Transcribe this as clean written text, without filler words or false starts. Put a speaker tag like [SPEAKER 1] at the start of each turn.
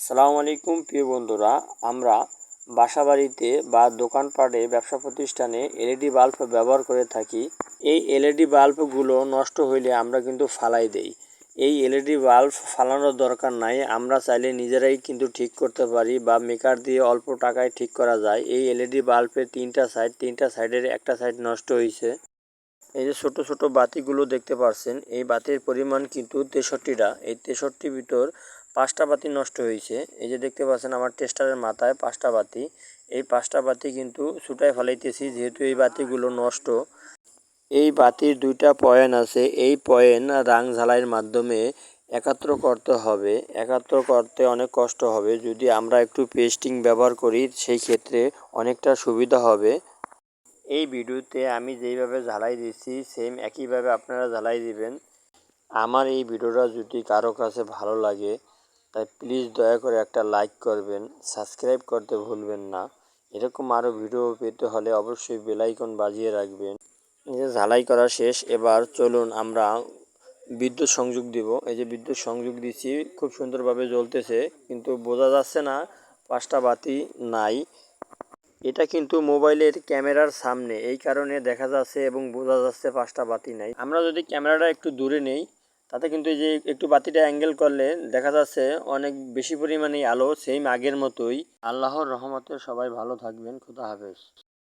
[SPEAKER 1] আসসালামু আলাইকুম প্রিয় বন্ধুরা, আমরা বাসাবাড়িতে বা দোকানপাটে ব্যবসা প্রতিষ্ঠানে এলইডি বাল্ব ব্যবহার করে থাকি। এই এলইডি বাল্বগুলো নষ্ট হইলে আমরা কিন্তু ফালাই দেই। এই এলইডি বাল্ব ফালানোর দরকার নাই, আমরা চাইলে নিজেরাই কিন্তু ঠিক করতে পারি বা মেকার দিয়ে অল্প টাকায় ঠিক করা যায়। এই এলইডি বাল্বের তিনটা সাইডের একটা সাইড নষ্ট হয়েছে। এই যে ছোট ছোট বাতিগুলো দেখতে পাচ্ছেন, এই বাতির পরিমাণ কিন্তু 63টা। এই 63 ভিতর 5টা বাতি নষ্ট হয়েছে। এই যে দেখতে পাচ্ছেন আমার টেস্টারের মাথায় 5টা বাতি। এই 5টা বাতি কিন্তু ছুটায় ফেলাইতেছি, যেহেতু এই বাতিগুলো নষ্ট। এই বাতির 2টা পয়েন্ট আছে, এই পয়েন্ট রাং ঝালাইয়ের মাধ্যমে একাত্র করতে হবে। একাত্র করতে অনেক কষ্ট হবে, যদি আমরা একটু পেস্টিং ব্যবহার করি সেই ক্ষেত্রে অনেকটা সুবিধা হবে। এই ভিডিওতে আমি যেইভাবে ঝালাই দিচ্ছি সেম একইভাবে আপনারা ঝালাই দিবেন। আমার এই ভিডিওটা যদি কারো কাছে ভালো লাগে তাই প্লিজ দয়া করে একটা লাইক করবেন, সাবস্ক্রাইব করতে ভুলবেন না। এরকম আরও ভিডিও পেতে হলে অবশ্যই বেল আইকন বাজিয়ে রাখবেন। এই যে ঝালাই করা শেষ, এবার চলুন আমরা বিদ্যুৎ সংযোগ দিব। এই যে বিদ্যুৎ সংযোগ দিচ্ছি, খুব সুন্দরভাবে জ্বলতেছে, কিন্তু বোঝা যাচ্ছে না 5টা বাতি নাই। এটা কিন্তু মোবাইলের ক্যামেরার সামনে, এই কারণে দেখা যাচ্ছে এবং বোঝা যাচ্ছে 5টা বাতি নাই। আমরা যদি ক্যামেরাটা একটু দূরে নেই তাতে কিন্তু এই যে একটু বাতিটা অ্যাঙ্গেল করলে দেখা যাচ্ছে অনেক বেশি পরিমাণে আলো, সেম আগের মতোই। আল্লাহর রহমতে সবাই ভালো থাকবেন। খোদা হাফেজ।